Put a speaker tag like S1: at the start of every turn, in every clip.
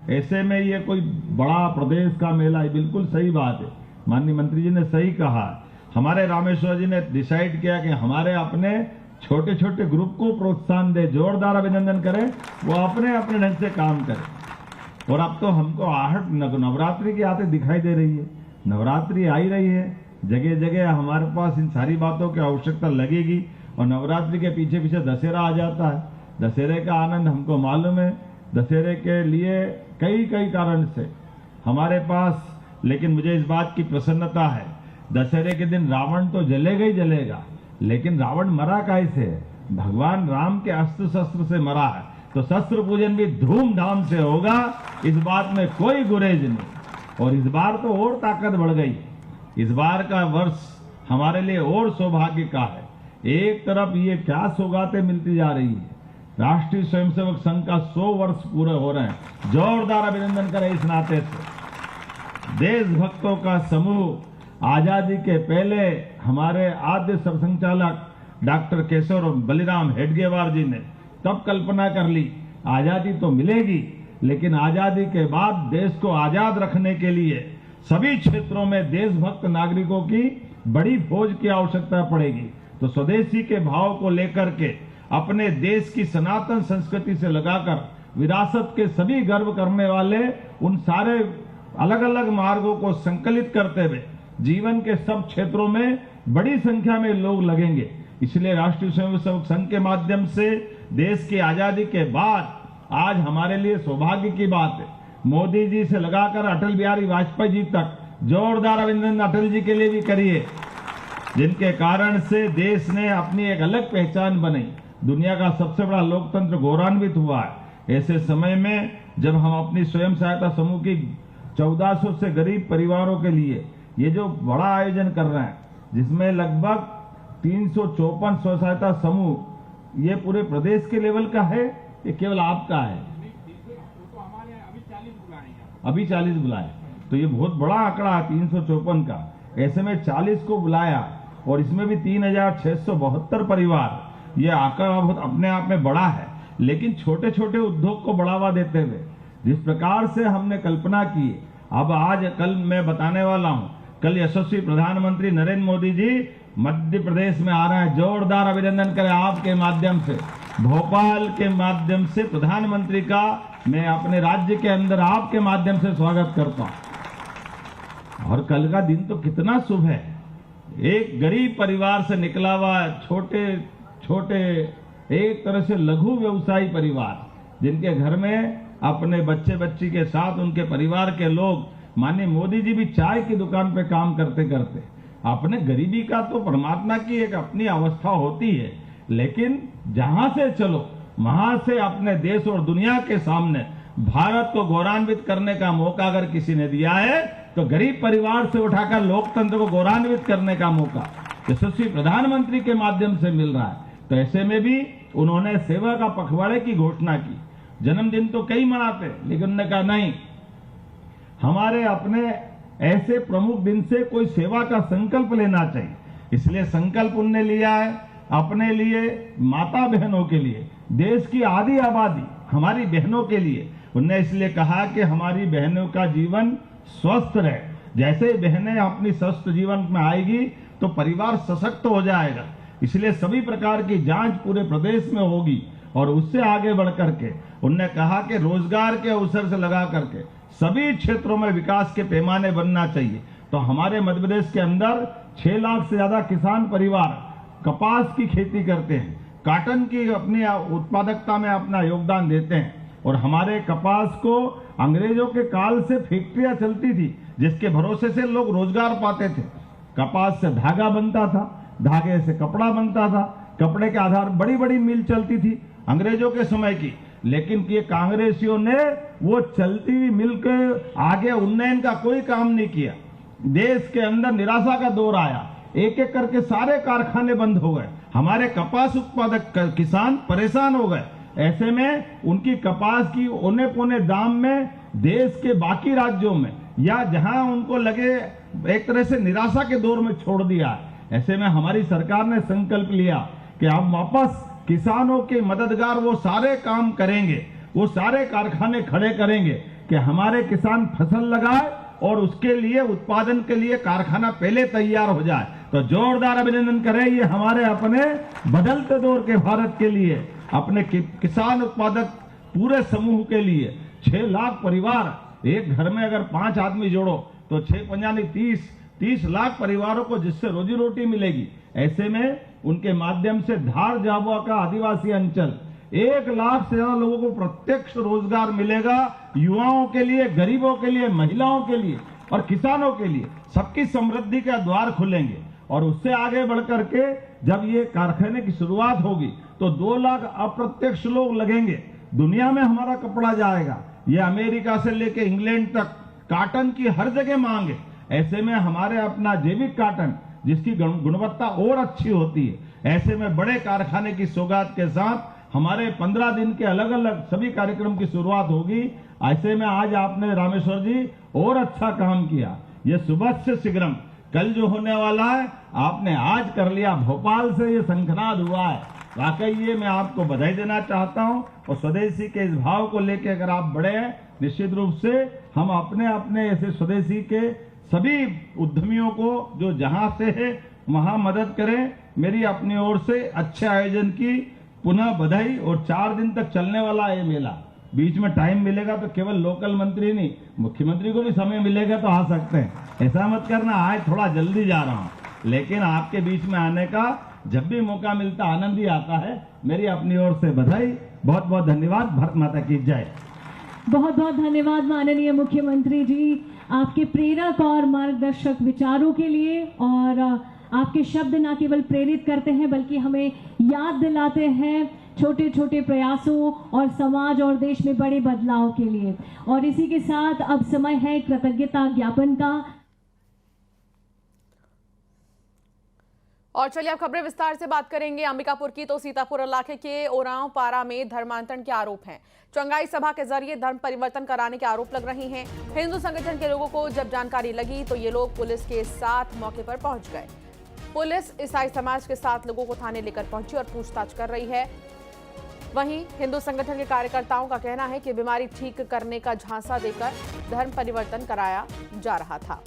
S1: ऐसे में ये कोई बड़ा प्रदेश का मेला है, बिल्कुल सही बात है। माननीय मंत्री जी ने सही कहा। हमारे रामेश्वर जी ने डिसाइड किया कि हमारे अपने छोटे छोटे ग्रुप को प्रोत्साहन दे, जोरदार अभिनंदन करें, वो अपने अपने ढंग से काम करें। और अब तो हमको आहट नवरात्रि की आते दिखाई दे रही है। नवरात्रि आई रही है, जगह जगह हमारे पास इन सारी बातों की आवश्यकता लगेगी। और नवरात्रि के पीछे पीछे दशहरा आ जाता है। दशहरे का आनंद हमको मालूम है। दशहरे के लिए कई कई कारण से हमारे पास, लेकिन मुझे इस बात की प्रसन्नता है, दशहरे के दिन रावण तो जलेगा ही जलेगा, लेकिन रावण मरा कैसे है? भगवान राम के अस्त्र शस्त्र से मरा है, तो शस्त्र पूजन भी धूमधाम से होगा, इस बात में कोई गुरेज नहीं। और इस बार तो और ताकत बढ़ गई। इस बार का वर्ष हमारे लिए और सौभाग्य का है। एक तरफ ये क्या सौगातें मिलती जा रही है। राष्ट्रीय स्वयंसेवक संघ का 100 वर्ष पूरे हो रहे हैं। जोरदार अभिनंदन करें इस नाते से। देशभक्तों का समूह आजादी के पहले हमारे आद्य सरसंघचालक डॉक्टर केशव बलिराम हेडगेवार जी ने तब कल्पना कर ली, आजादी तो मिलेगी, लेकिन आजादी के बाद देश को आजाद रखने के लिए सभी क्षेत्रों में देशभक्त नागरिकों की बड़ी फौज की आवश्यकता पड़ेगी। तो स्वदेशी के भाव को लेकर के अपने देश की सनातन संस्कृति से लगाकर विरासत के सभी गर्व करने वाले उन सारे अलग अलग मार्गों को संकलित करते हुए जीवन के सब क्षेत्रों में बड़ी संख्या में लोग लगेंगे। इसलिए राष्ट्रीय स्वयंसेवक संघ के माध्यम से देश की आजादी के बाद आज हमारे लिए सौभाग्य की बात है, मोदी जी से लगाकर अटल बिहारी वाजपेयी जी तक जोरदार अभिनंदन अटल जी के लिए भी करिए, जिनके कारण से देश ने अपनी एक अलग पहचान बनाई। दुनिया का सबसे बड़ा लोकतंत्र गौरवान्वित हुआ है। ऐसे समय में जब हम अपनी स्वयं सहायता समूह की 1400 से गरीब परिवारों के लिए ये जो बड़ा आयोजन कर रहे हैं, जिसमें लगभग 354 स्व सहायता समूह, ये पूरे प्रदेश के लेवल का है, ये केवल आपका है? अभी 40 बुलाए, तो ये बहुत बड़ा आंकड़ा है 354 का। ऐसे में 40 को बुलाया और इसमें भी 3672 परिवार, ये आंकड़ा बहुत अपने आप में बड़ा है। लेकिन छोटे छोटे उद्योग को बढ़ावा देते हुए जिस प्रकार से हमने कल्पना की, अब आज कल मैं बताने वाला हूं, कल यशस्वी प्रधानमंत्री नरेंद्र मोदी जी मध्य प्रदेश में आ रहे हैं। जोरदार अभिनंदन करें आपके माध्यम से, भोपाल के माध्यम से प्रधानमंत्री का मैं अपने राज्य के अंदर आपके माध्यम से स्वागत करता हूं। और कल का दिन तो कितना शुभ है। एक गरीब परिवार से निकला हुआ छोटे छोटे एक तरह से लघु व्यवसायी परिवार, जिनके घर में अपने बच्चे बच्ची के साथ उनके परिवार के लोग, माननीय मोदी जी भी चाय की दुकान पे काम करते करते, अपने गरीबी का तो परमात्मा की एक अपनी अवस्था होती है, लेकिन जहां से चलो वहां से अपने देश और दुनिया के सामने भारत को गौरवान्वित करने का मौका अगर किसी ने दिया है तो गरीब परिवार से उठाकर लोकतंत्र को गौरवान्वित करने का मौका यशस्वी प्रधानमंत्री के माध्यम से मिल रहा है। तो ऐसे में भी उन्होंने सेवा का पखवाड़े की घोषणा की। जन्मदिन तो कई मनाते, लेकिन उन्होंने कहा नहीं, हमारे अपने ऐसे प्रमुख दिन से कोई सेवा का संकल्प लेना चाहिए। इसलिए संकल्प उन्होंने लिया है अपने लिए, माता बहनों के लिए, देश की आधी आबादी हमारी बहनों के लिए। उन्होंने इसलिए कहा कि हमारी बहनों का जीवन स्वस्थ रहे। जैसे ही बहनें अपनी स्वस्थ जीवन में आएगी तो परिवार सशक्त हो जाएगा। इसलिए सभी प्रकार की जांच पूरे प्रदेश में होगी। और उससे आगे बढ़ करके उन्होंने कहा कि रोजगार के अवसर से लगा करके सभी क्षेत्रों में विकास के पैमाने बनना चाहिए। तो हमारे मध्य प्रदेश के अंदर 6 लाख से ज्यादा किसान परिवार कपास की खेती करते हैं, काटन की अपनी उत्पादकता में अपना योगदान देते हैं। और हमारे कपास को अंग्रेजों के काल से फैक्ट्रियां चलती थी, जिसके भरोसे से लोग रोजगार पाते थे। कपास से धागा बनता था, धागे से कपड़ा बनता था, कपड़े के आधार बड़ी बड़ी मिल चलती थी अंग्रेजों के समय की। लेकिन ये कांग्रेसियों ने वो चलती हुई मिल के आगे उन्नयन का कोई काम नहीं किया। देश के अंदर निराशा का दौर आया, एक एक करके सारे कारखाने बंद हो गए, हमारे कपास उत्पादक किसान परेशान हो गए। ऐसे में उनकी कपास की औने पौने दाम में देश के बाकी राज्यों में या जहां उनको लगे एक तरह से निराशा के दौर में छोड़ दिया। ऐसे में हमारी सरकार ने संकल्प लिया कि अब वापस किसानों के मददगार वो सारे काम करेंगे, वो सारे कारखाने खड़े करेंगे कि हमारे किसान फसल लगाए और उसके लिए उत्पादन के लिए कारखाना पहले तैयार हो जाए। तो जोरदार अभिनंदन करें, ये हमारे अपने बदलते दौर के भारत के लिए, अपने किसान उत्पादक पूरे समूह के लिए 6 लाख परिवार, एक घर में अगर 5 आदमी जोड़ो तो 6×5 30 लाख परिवारों को जिससे रोजी रोटी मिलेगी। ऐसे में उनके माध्यम से धार झाबुआ का आदिवासी अंचल 1 लाख से ज्यादा लोगों को प्रत्यक्ष रोजगार मिलेगा। युवाओं के लिए, गरीबों के लिए, महिलाओं के लिए और किसानों के लिए सबकी समृद्धि का द्वार खुलेंगे। और उससे आगे बढ़कर के जब ये कारखाने की शुरुआत होगी तो 2 लाख अप्रत्यक्ष लोग लगेंगे। दुनिया में हमारा कपड़ा जाएगा, ये अमेरिका से लेके इंग्लैंड तक काटन की हर जगह मांग है। ऐसे में हमारे अपना जैविक काटन जिसकी गुणवत्ता और अच्छी होती है, ऐसे में बड़े कारखाने की सौगात के साथ हमारे 15 दिन के अलग अलग सभी कार्यक्रम की शुरुआत होगी। ऐसे में आज आपने रामेश्वर जी और अच्छा काम किया। ये सुबह से शीघ्रम कल जो होने वाला है आपने आज कर लिया। भोपाल से ये शंखनाद हुआ है, वाकई ये मैं आपको बधाई देना चाहता हूं। और स्वदेशी के इस भाव को लेकर अगर आप बढ़े हैं, निश्चित रूप से हम अपने अपने ऐसे स्वदेशी के सभी उद्यमियों को जो जहां से है वहां मदद करें। मेरी अपनी ओर से अच्छे आयोजन की पुनः बधाई। और 4 दिन तक चलने वाला ये मेला, बीच में टाइम मिलेगा तो केवल लोकल मंत्री नहीं, मुख्यमंत्री को भी समय मिलेगा तो आ सकते हैं। ऐसा मत करना आज थोड़ा जल्दी जा रहा हूं, लेकिन आपके बीच में आने का जब भी मौका मिलता आनंद ही आता है। मेरी अपनी ओर से बधाई, बहुत बहुत धन्यवाद। भारत माता की जय।
S2: बहुत बहुत धन्यवाद माननीय मुख्यमंत्री जी, आपके प्रेरक और मार्गदर्शक विचारों के लिए। और आपके शब्द न केवल प्रेरित करते हैं बल्कि हमें याद दिलाते हैं छोटे छोटे प्रयासों और समाज और देश में बड़े बदलाव के लिए। और इसी के साथ अब समय है कृतज्ञता ज्ञापन का।
S3: और चलिए अब खबरें विस्तार से बात करेंगे अंबिकापुर की। तो सीतापुर इलाके के ओरांव पारा में धर्मांतरण के आरोप हैं। चंगाई सभा के जरिए धर्म परिवर्तन कराने के आरोप लग रहे हैं। हिंदू संगठन के लोगों को जब जानकारी लगी तो ये लोग पुलिस के साथ मौके पर पहुंच गए। पुलिस ईसाई समाज के 7 लोगों को थाने लेकर पहुंची और पूछताछ कर रही है। वहीं हिंदू संगठन के कार्यकर्ताओं का कहना है कि बीमारी ठीक करने का झांसा देकर धर्म परिवर्तन कराया जा रहा था।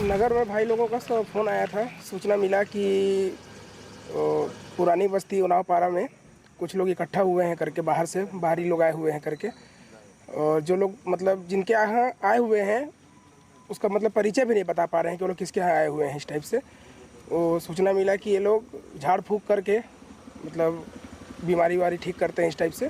S4: नगर में भाई लोगों का फ़ोन आया था, सूचना मिला कि पुरानी बस्ती ओरांव पारा में कुछ लोग इकट्ठा हुए हैं करके, बाहर से बाहरी लोग आए हुए हैं करके। और जो लोग मतलब जिनके यहाँ आए हुए हैं उसका मतलब परिचय भी नहीं बता पा रहे हैं कि वो लोग किसके यहाँ आए हुए हैं। इस टाइप से वो सूचना मिला कि ये लोग झाड़ फूँक करके मतलब बीमारी वारी ठीक करते हैं इस टाइप से।